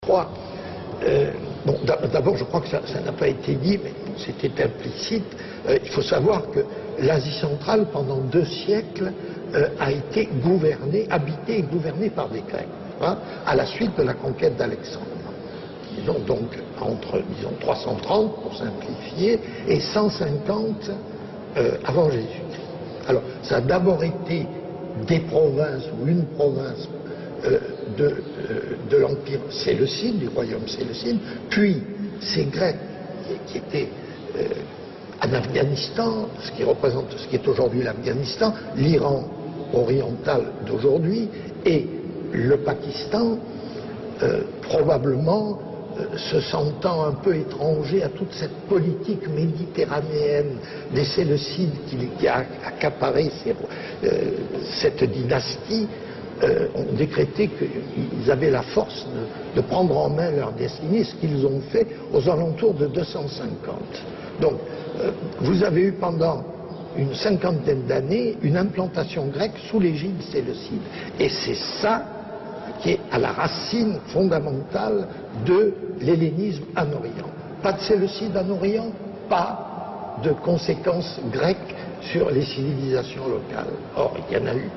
Bon, d'abord, je crois que ça n'a pas été dit, mais c'était implicite. Il faut savoir que l'Asie centrale, pendant 2 siècles, a été habitée et gouvernée par des Grecs, hein, à la suite de la conquête d'Alexandre. Donc, entre, disons, 330, pour simplifier, et 150 avant Jésus-Christ. Alors, ça a d'abord été des provinces, ou une province de l'Empire séleucide, du royaume séleucide, puis ces Grecs qui étaient en Afghanistan, ce qui est aujourd'hui l'Afghanistan, l'Iran oriental d'aujourd'hui, et le Pakistan, probablement se sentant un peu étranger à toute cette politique méditerranéenne des Séleucides qui a accaparé cette dynastie, ont décrété qu'ils avaient la force de prendre en main leur destinée, ce qu'ils ont fait aux alentours de 250. Donc, vous avez eu pendant une 50aine d'années une implantation grecque sous l'égide séleucide. Et c'est ça qui est à la racine fondamentale de l'hellénisme en Orient. Pas de Séleucides en Orient, pas de conséquences grecques sur les civilisations locales. Or, il y en a eu.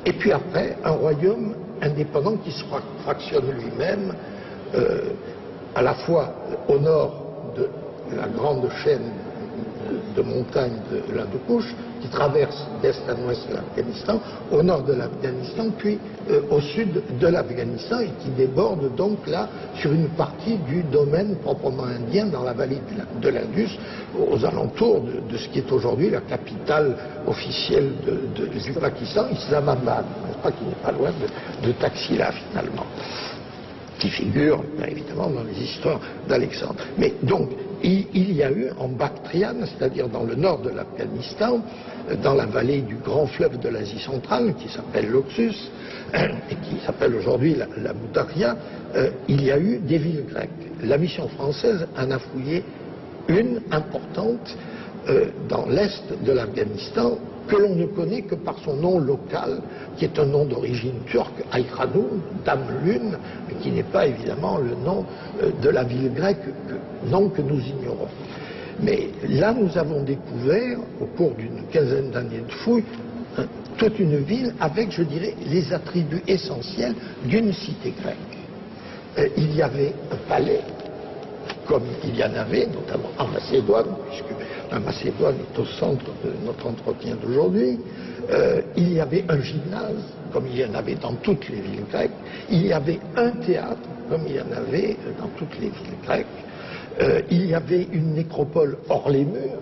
Et puis après, un royaume indépendant qui se fractionne lui-même, à la fois au nord de la grande chaîne de montagnes de l'Hindoukouche, qui traverse d'est à ouest l'Afghanistan, au nord de l'Afghanistan, puis au sud de l'Afghanistan, et qui déborde donc là sur une partie du domaine proprement indien dans la vallée de l'Indus, aux alentours de ce qui est aujourd'hui la capitale officielle du Pakistan, Islamabad, qui n'est pas loin de Taxila finalement, qui figure évidemment dans les histoires d'Alexandre. Mais donc, il y a eu en Bactriane, c'est-à-dire dans le nord de l'Afghanistan, dans la vallée du grand fleuve de l'Asie centrale, qui s'appelle l'Oxus, et qui s'appelle aujourd'hui la Moutaria, il y a eu des villes grecques. La mission française en a fouillé une importante dans l'est de l'Afghanistan, que l'on ne connaît que par son nom local, qui est un nom d'origine turque, Aykhanoun, Dame Lune, mais qui n'est pas évidemment le nom de la ville grecque, nom que nous ignorons. Mais là, nous avons découvert, au cours d'une quinzaine d'années de fouilles, toute une ville avec, je dirais, les attributs essentiels d'une cité grecque. Il y avait un palais, comme il y en avait, notamment en Macédoine, puisque la Macédoine est au centre de notre entretien d'aujourd'hui. Il y avait un gymnase, comme il y en avait dans toutes les villes grecques. Il y avait un théâtre, comme il y en avait dans toutes les villes grecques. Il y avait une nécropole hors les murs,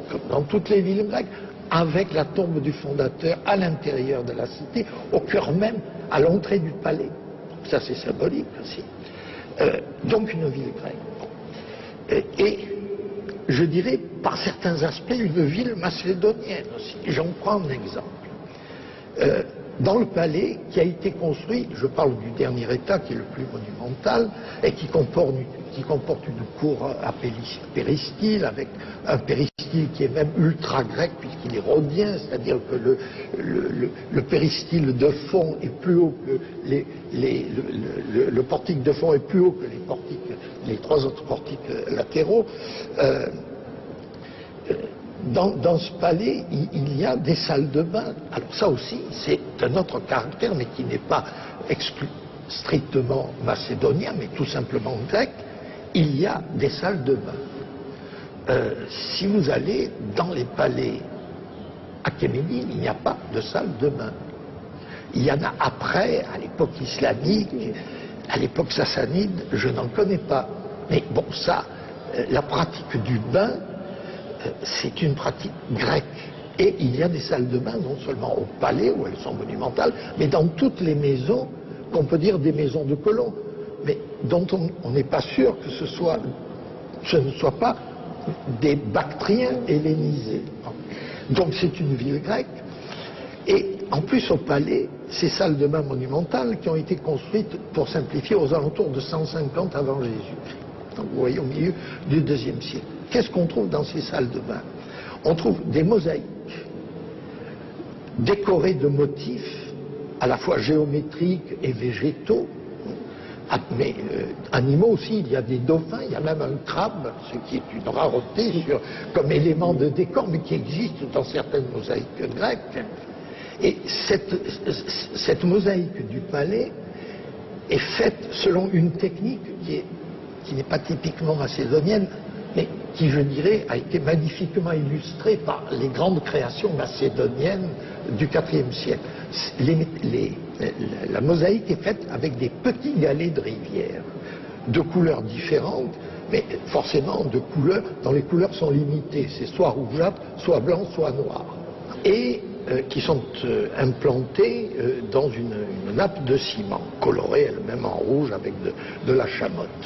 comme dans toutes les villes grecques, avec la tombe du fondateur à l'intérieur de la cité, au cœur même, à l'entrée du palais. Ça, c'est symbolique aussi. Donc une ville grecque. Et je dirais, par certains aspects, une ville macédonienne aussi. J'en prends un exemple. Dans le palais qui a été construit, je parle du dernier état qui est le plus monumental et qui comporte une cour à péristyle, avec un péristyle qui est même ultra grec puisqu'il est rhodien, c'est-à-dire que le péristyle de fond est plus haut que le portique de fond est plus haut que les 3 autres portiques latéraux. Dans ce palais, il y a des salles de bain. Alors ça aussi, c'est un autre caractère, mais qui n'est pas strictement macédonien, mais tout simplement grec. Il y a des salles de bain. Si vous allez dans les palais achéménides, il n'y a pas de salle de bain. Il y en a après, à l'époque islamique, à l'époque sassanide, je n'en connais pas. Mais bon, ça, la pratique du bain, c'est une pratique grecque. Et il y a des salles de bain, non seulement au palais, où elles sont monumentales, mais dans toutes les maisons, qu'on peut dire des maisons de colons, mais dont on n'est pas sûr que ce ne soit pas des Bactriens hellénisés. Donc c'est une ville grecque. Et en plus au palais, ces salles de bain monumentales qui ont été construites, pour simplifier, aux alentours de 150 avant Jésus-Christ. Donc vous voyez, au milieu du IIe siècle. Qu'est-ce qu'on trouve dans ces salles de bain? On trouve des mosaïques décorées de motifs à la fois géométriques et végétaux, mais animaux aussi, il y a des dauphins, il y a même un crabe, ce qui est une rareté comme élément de décor, mais qui existe dans certaines mosaïques grecques. Et cette mosaïque du palais est faite selon une technique qui n'est pas typiquement macédonienne, mais qui, je dirais, a été magnifiquement illustrée par les grandes créations macédoniennes du IVe siècle. La mosaïque est faite avec des petits galets de rivière, de couleurs différentes, mais forcément de couleurs, dont les couleurs sont limitées. C'est soit rougeâtre, soit blanc, soit noir. Et qui sont implantés dans une nappe de ciment, colorée elle-même en rouge avec de la chamotte.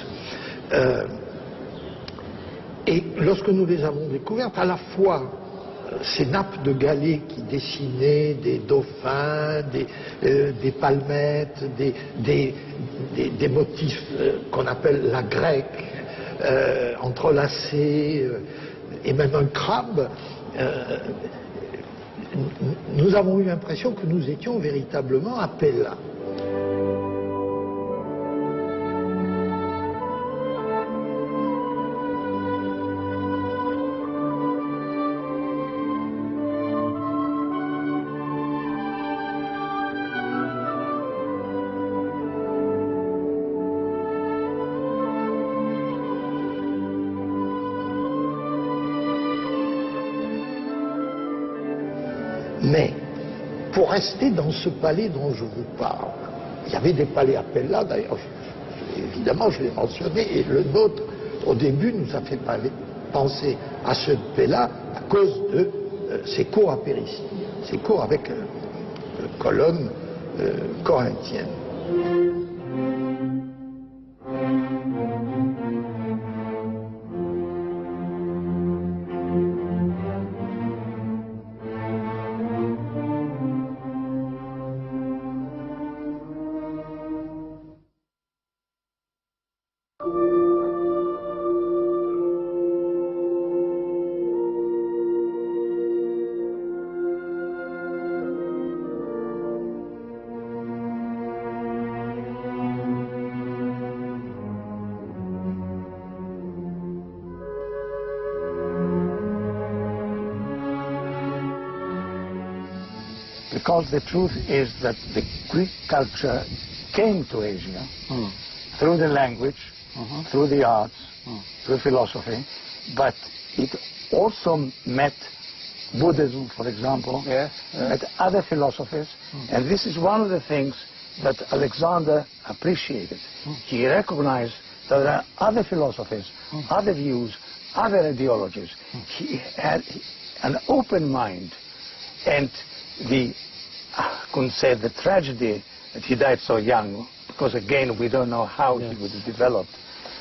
Et lorsque nous les avons découvertes, à la fois ces nappes de galets qui dessinaient des dauphins, des palmettes, des motifs qu'on appelle la grecque, entrelacés, et même un crabe, nous avons eu l'impression que nous étions véritablement à Pella. Mais, pour rester dans ce palais dont je vous parle, il y avait des palais à Pella, d'ailleurs, évidemment je l'ai mentionné, et le nôtre, au début, nous a fait penser à ce Pella à cause de ses cours à Péristie, ses cours avec colonnes corinthiennes. Because the truth is that the Greek culture came to Asia through the language, through the arts, through philosophy, but it also met Buddhism, for example, met other philosophies, and this is one of the things that Alexander appreciated. He recognized that there are other philosophies, other views, other ideologies. He had an open mind, and I couldn't say the tragedy that he died so young, because again we don't know how he would have developed,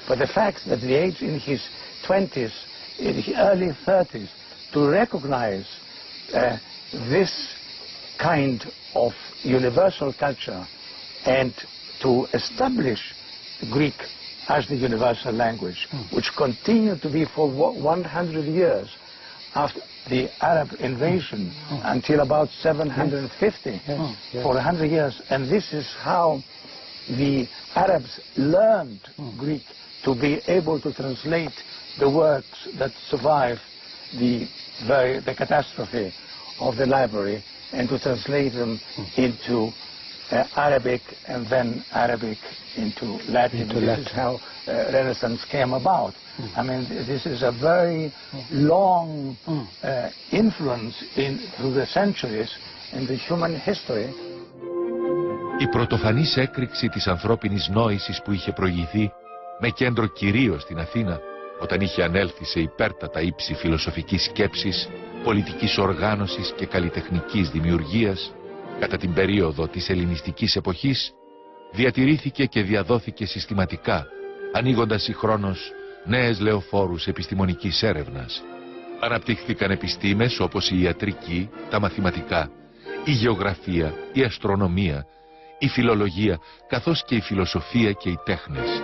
but the fact that the age in his 20s, in his early 30s, to recognize this kind of universal culture and to establish Greek as the universal language, which continued to be for 100 years after the Arab invasion until about 750, for 100 years. And this is how the Arabs learned Greek, to be able to translate the works that survive the catastrophe of the library, and to translate them into Arabic, and then Arabic into Latin. This is how Renaissance came about. I mean, this is a very long influence through the centuries in the human history. Η πρωτοφανής έκρηξη της ανθρώπινης νόησης που είχε προηγηθεί, με κέντρο κυρίως στην Αθήνα, όταν είχε ανέλθει σε υπέρτατα ύψη φιλοσοφικής σκέψης, πολιτικής οργάνωσης και καλλιτεχνικής δημιουργίας, κατά την περίοδο της ελληνιστικής εποχής, διατηρήθηκε και διαδόθηκε συστηματικά, ανοίγοντας συγχρόνως νέες λεωφόρους επιστημονικής έρευνας. Αναπτύχθηκαν επιστήμες όπως η ιατρική, τα μαθηματικά, η γεωγραφία, η αστρονομία, η φιλολογία, καθώς και η φιλοσοφία και οι τέχνες.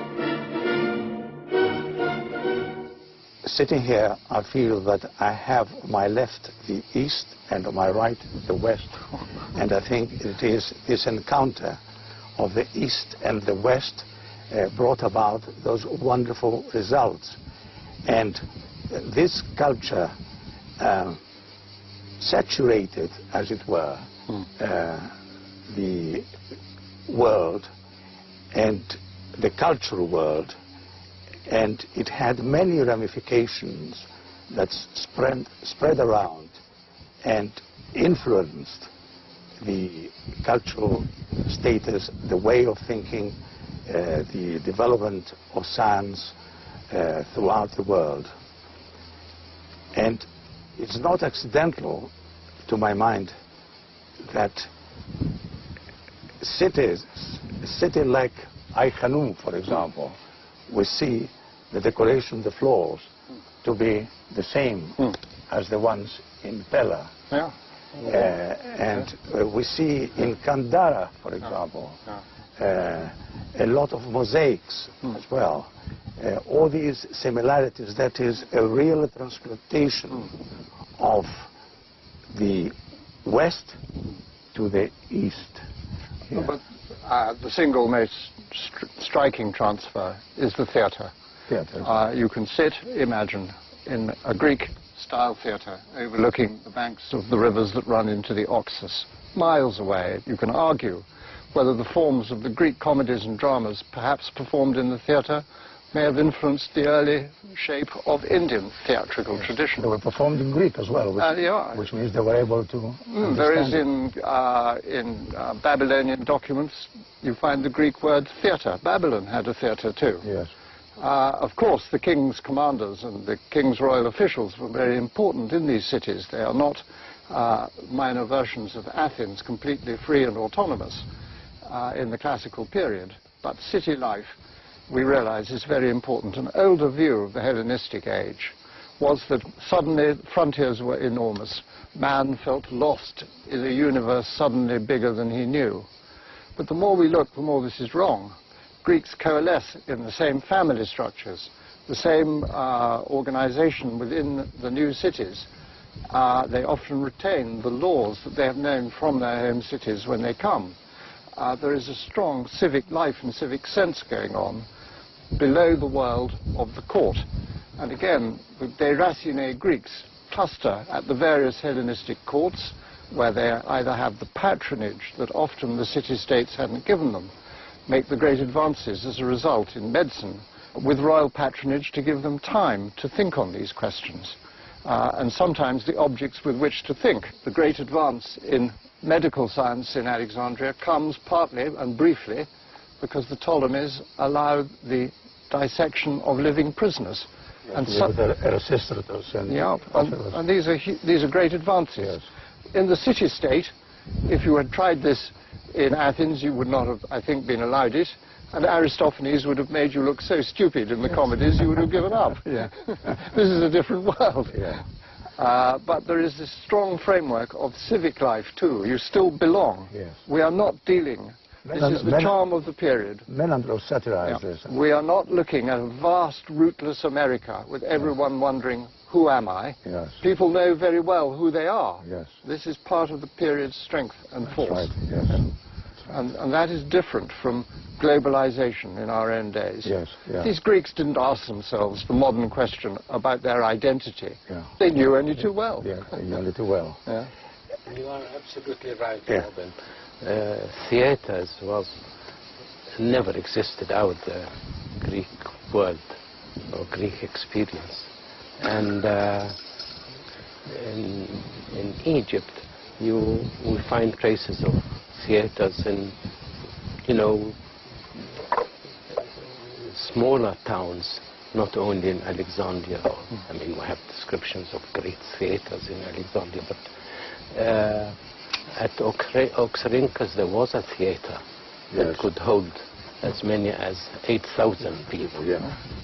Sitting here, I feel that I have my left the East and my right the West. And I think it is this encounter of the East and the West brought about those wonderful results. And this culture saturated, as it were, the world and the cultural world, and it had many ramifications that spread around and influenced the cultural status, the way of thinking, the development of science throughout the world. And it's not accidental, to my mind, that cities, a city like Ai Khanoum, for example, we see the decoration of the floors to be the same as the ones in Pella. Yeah. And we see in Kandara, for example, a lot of mosaics as well. All these similarities, that is a real transplantation of the West to the East. Yeah. But the single most striking transfer is the theatre. You can sit, imagine, in a Greek-style theatre overlooking the banks of the rivers that run into the Oxus. Miles away, you can argue whether the forms of the Greek comedies and dramas perhaps performed in the theatre may have influenced the early shape of Indian theatrical tradition. They were performed in Greek as well, which means they were able to understand. There is in Babylonian documents, you find the Greek word theatre. Babylon had a theatre too. Yes. Of course, the king's commanders and the king's royal officials were very important in these cities. They are not minor versions of Athens, completely free and autonomous in the classical period. But city life, we realize, is very important. An older view of the Hellenistic age was that suddenly frontiers were enormous. Man felt lost in a universe suddenly bigger than he knew. But the more we look, the more this is wrong. Greeks coalesce in the same family structures, the same organization within the new cities. They often retain the laws that they have known from their home cities when they come. There is a strong civic life and civic sense going on below the world of the court. And again, the Déraciné Greeks cluster at the various Hellenistic courts, where they either have the patronage that often the city-states hadn't given them, make the great advances as a result in medicine, with royal patronage to give them time to think on these questions, and sometimes the objects with which to think. The great advance in medical science in Alexandria comes partly and briefly because the Ptolemies allowed the dissection of living prisoners. And Erasistratus and these are great advances. Yes. In the city-state, if you had tried this in Athens, you would not have, I think, been allowed it, and Aristophanes would have made you look so stupid in the comedies you would have given up. Yeah. This is a different world. Yeah. But there is this strong framework of civic life too. You still belong. Yes. We are not dealing. This is the charm of the period. Menandros satirized this. We are not looking at a vast, rootless America with everyone wondering, who am I? Yes. People know very well who they are. Yes. This is part of the period's strength and force. Right. Yes. And that is different from globalization in our own days. Yes. Yeah. These Greeks didn't ask themselves the modern question about their identity. Yeah. They knew only too well. Yeah, they knew only too well. Yeah. You are absolutely right, Yeah. Robin. Theaters never existed out the Greek world or Greek experience. And in Egypt, you will find traces of theaters in, smaller towns, not only in Alexandria. I mean, we have descriptions of great theaters in Alexandria, but at Oxyrhynchus there was a theater that could hold as many as 8,000 people. Yeah.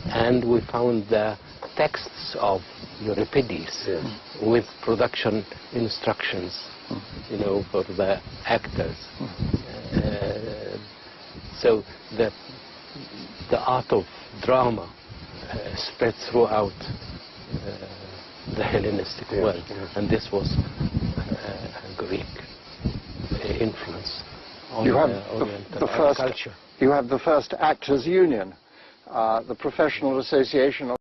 And we found the texts of Euripides with production instructions, for the actors. So the art of drama spread throughout the Hellenistic world, and this was Greek influence on You have Oriental the first culture. You have the first actors' union, the professional association of